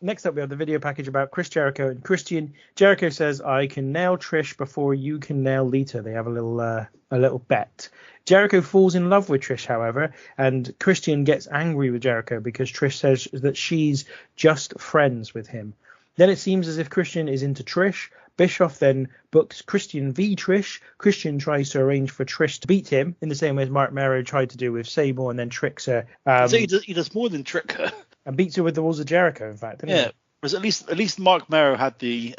Next up, we have the video package about Chris Jericho and Christian. Jericho says, "I can nail Trish before you can nail Lita." They have a little bet. Jericho falls in love with Trish, however, and Christian gets angry with Jericho because Trish says that she's just friends with him. Then it seems as if Christian is into Trish. Bischoff then books Christian v Trish. Christian tries to arrange for Trish to beat him in the same way as Mark Mero tried to do with Sable, and then tricks her. So he does more than trick her. And beats her with the Walls of Jericho, in fact. Didn't he? Because at least Mark Mero had the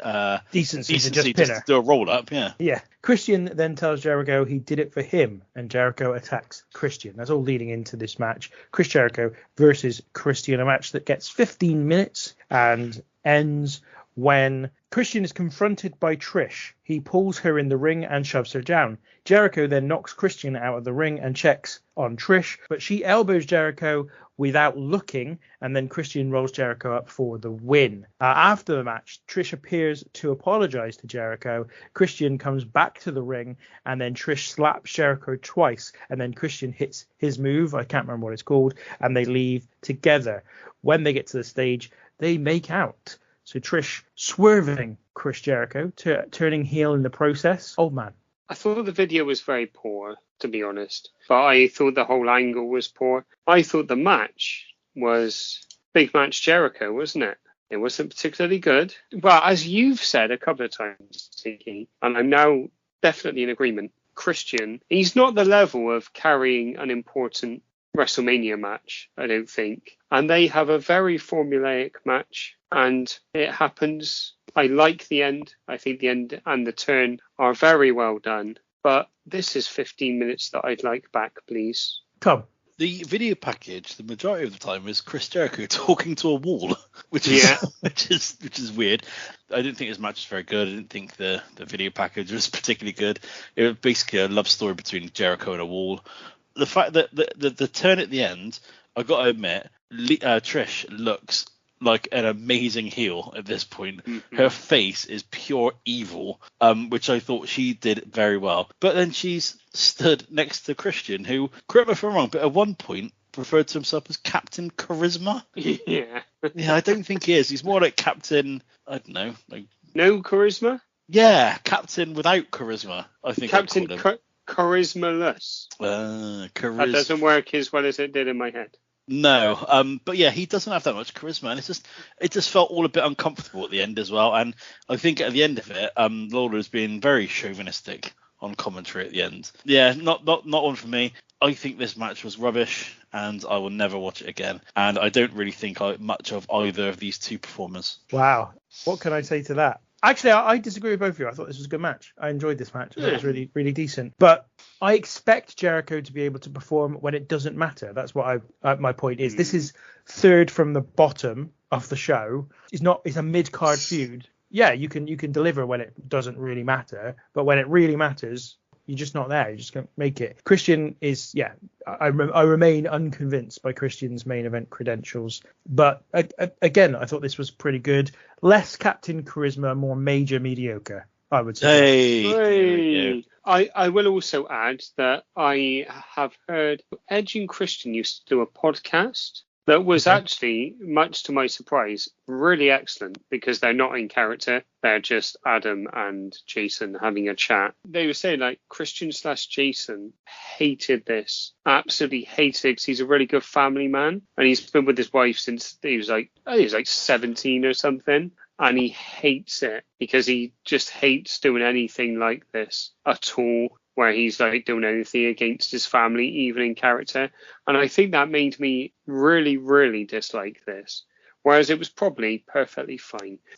decency to just pin her. To do a roll up. Yeah. Christian then tells Jericho he did it for him, and Jericho attacks Christian. That's all leading into this match. Chris Jericho versus Christian, a match that gets 15 minutes and ends when Christian is confronted by Trish. He pulls her in the ring and shoves her down. Jericho then knocks Christian out of the ring and checks on Trish, but she elbows Jericho without looking, and then Christian rolls Jericho up for the win. After the match, Trish appears to apologize to Jericho. Christian comes back to the ring, and then Trish slaps Jericho twice, and then Christian hits his move, I can't remember what it's called, and they leave together. When they get to the stage, they make out. So Trish swerving Chris Jericho, turning heel in the process. Old man. I thought the video was very poor, to be honest. But I thought the whole angle was poor. I thought the match was Big Match Jericho, wasn't it? It wasn't particularly good. Well, as you've said a couple of times, Tiki, and I'm now definitely in agreement, Christian, he's not the level of carrying an important WrestleMania match, I don't think. And they have a very formulaic match, and it happens. I like the end. I think the end and the turn are very well done. But this is 15 minutes that I'd like back, please. Come. The video package, the majority of the time, is Chris Jericho talking to a wall, which is weird. I didn't think his match was very good. I didn't think the video package was particularly good. It was basically a love story between Jericho and a wall. The fact that the turn at the end, I got to admit, Trish looks like an amazing heel at this point. Mm-hmm. Her face is pure evil, which I thought she did very well. But then she's stood next to Christian, who, correct me if I'm wrong, but at one point referred to himself as Captain Charisma. Yeah. Yeah, I don't think he is. He's more like Captain, I don't know. Like, no charisma? Yeah, Captain without charisma, I think. Captain Charisma-less. Charisma. That doesn't work as well as it did in my head. No, but yeah, he doesn't have that much charisma, and it just felt all a bit uncomfortable at the end as well. And I think at the end of it, Lawler's being very chauvinistic on commentary at the end. Yeah, not one for me. I think this match was rubbish, and I will never watch it again. And I don't really think much of either of these two performers. Wow, what can I say to that? Actually, I disagree with both of you. I thought this was a good match. I enjoyed this match. I thought it was really, really decent. But I expect Jericho to be able to perform when it doesn't matter. That's what my point is. This is third from the bottom of the show. It's a mid-card feud. Yeah, you can deliver when it doesn't really matter. But when it really matters, you're just not there. You just can't make it. Christian is, I remain unconvinced by Christian's main event credentials. But again, I thought this was pretty good. Less Captain Charisma, more Major Mediocre, I would say. Hey. I will also add that I have heard Edge and Christian used to do a podcast that was actually, much to my surprise, really excellent, because they're not in character. They're just Adam and Jason having a chat. They were saying, like, Christian/Jason hated this. Absolutely hated it, because he's a really good family man. And he's been with his wife since he was like 17 or something. And he hates it because he just hates doing anything like this at all, where he's like doing anything against his family, even in character. And I think that made me really, really dislike this. Whereas it was probably perfectly fine.